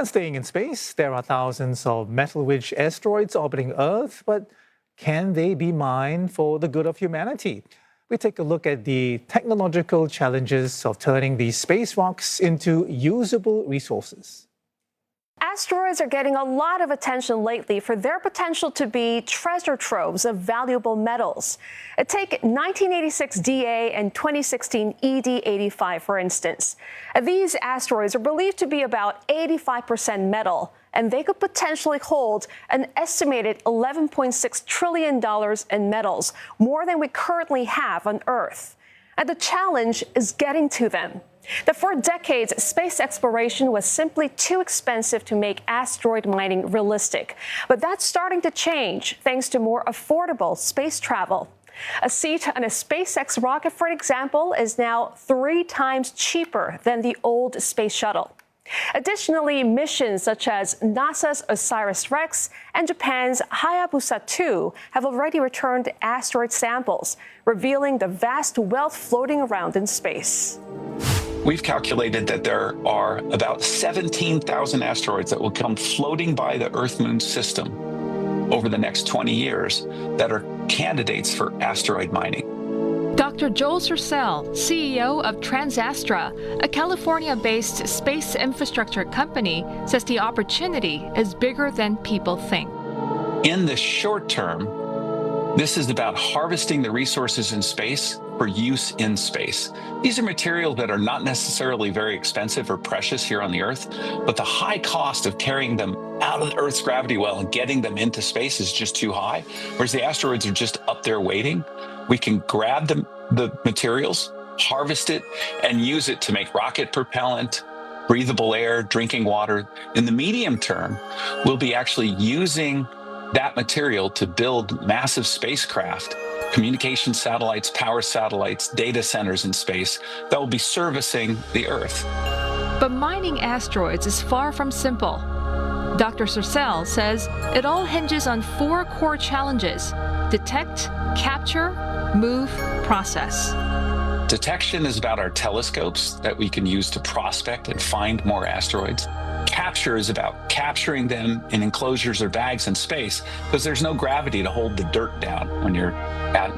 And staying in space, there are thousands of metal-rich asteroids orbiting Earth, but can they be mined for the good of humanity? We take a look at the technological challenges of turning these space rocks into usable resources. Asteroids are getting a lot of attention lately for their potential to be treasure troves of valuable metals. Take 1986 DA and 2016 ED85, for instance. These asteroids are believed to be about 85% metal, and they could potentially hold an estimated $11.6 trillion in metals, more than we currently have on Earth. And the challenge is getting to them. For decades, space exploration was simply too expensive to make asteroid mining realistic. But that's starting to change thanks to more affordable space travel. A seat on a SpaceX rocket, for example, is now 3 times cheaper than the old space shuttle. Additionally, missions such as NASA's OSIRIS-REx and Japan's Hayabusa 2 have already returned asteroid samples, revealing the vast wealth floating around in space. We've calculated that there are about 17,000 asteroids that will come floating by the Earth-Moon system over the next 20 years that are candidates for asteroid mining. Dr. Joel Sercel, CEO of TransAstra, a California-based space infrastructure company, says the opportunity is bigger than people think. In the short term, this is about harvesting the resources in space for use in space. These are materials that are not necessarily very expensive or precious here on the Earth, but the high cost of carrying them out of the Earth's gravity well and getting them into space is just too high, whereas the asteroids are just up there waiting. We can grab the materials, harvest it, and use it to make rocket propellant, breathable air, drinking water. In the medium term, we'll be actually using that material to build massive spacecraft, communication satellites, power satellites, data centers in space that will be servicing the Earth. But mining asteroids is far from simple. Dr. Sercel says it all hinges on 4 core challenges: detect, capture, move, process. Detection is about our telescopes that we can use to prospect and find more asteroids. Capture is about capturing them in enclosures or bags in space because there's no gravity to hold the dirt down when you're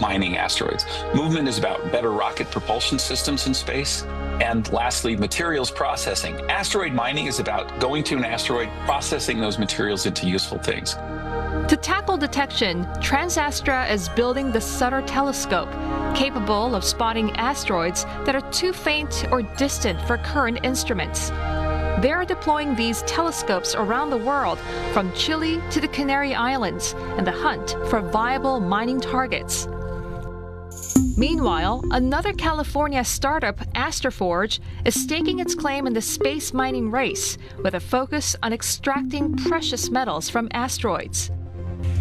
mining asteroids. Movement is about better rocket propulsion systems in space. And lastly, materials processing. Asteroid mining is about going to an asteroid, processing those materials into useful things. To tackle detection, TransAstra is building the Sutter telescope, capable of spotting asteroids that are too faint or distant for current instruments. They are deploying these telescopes around the world, from Chile to the Canary Islands, in the hunt for viable mining targets. Meanwhile, another California startup, Asteroids, is staking its claim in the space mining race, with a focus on extracting precious metals from asteroids.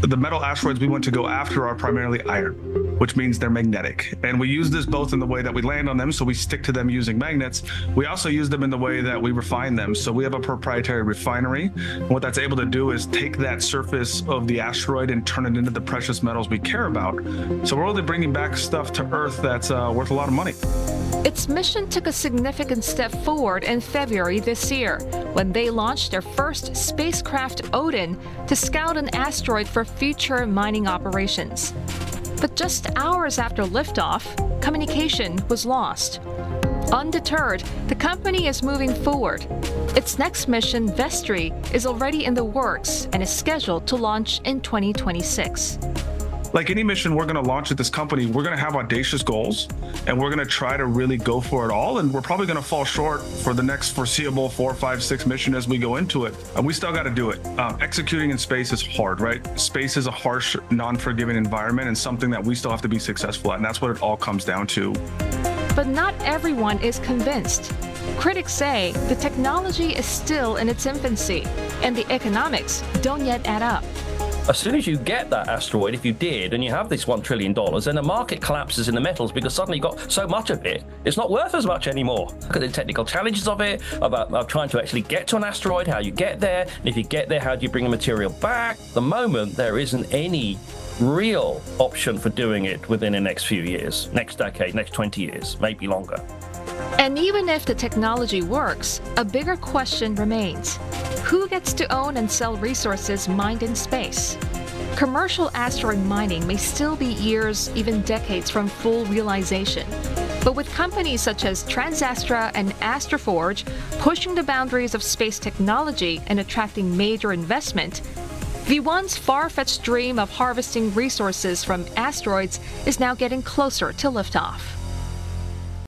The metal asteroids we want to go after are primarily iron, which means they're magnetic. And we use this both in the way that we land on them, so we stick to them using magnets. We also use them in the way that we refine them. So we have a proprietary refinery. And what that's able to do is take that surface of the asteroid and turn it into the precious metals we care about. So we're really bringing back stuff to Earth that's worth a lot of money. Its mission took a significant step forward in February this year, when they launched their first spacecraft, Odin, to scout an asteroid for future mining operations. But just hours after liftoff, communication was lost. Undeterred, the company is moving forward. Its next mission, Vestri, is already in the works and is scheduled to launch in 2026. Like any mission we're going to launch at this company, we're going to have audacious goals, and we're going to try to really go for it all. And we're probably going to fall short for the next foreseeable 4, 5, 6 mission as we go into it. And we still got to do it. Executing in space is hard, right? Space is a harsh, non-forgiving environment and something that we still have to be successful at. And that's what it all comes down to. But not everyone is convinced. Critics say the technology is still in its infancy, and the economics don't yet add up. As soon as you get that asteroid, if you did, and you have this $1 trillion, then the market collapses in the metals because suddenly you've got so much of it, it's not worth as much anymore. Look at the technical challenges of it, about trying to actually get to an asteroid, how you get there, and if you get there, how do you bring the material back? At the moment, there isn't any real option for doing it within the next few years, next decade, next 20 years, maybe longer. And even if the technology works, a bigger question remains. who gets to own and sell resources mined in space? Commercial asteroid mining may still be years, even decades from full realization. But with companies such as Transastra and Astroforge pushing the boundaries of space technology and attracting major investment, the once far-fetched dream of harvesting resources from asteroids is now getting closer to liftoff.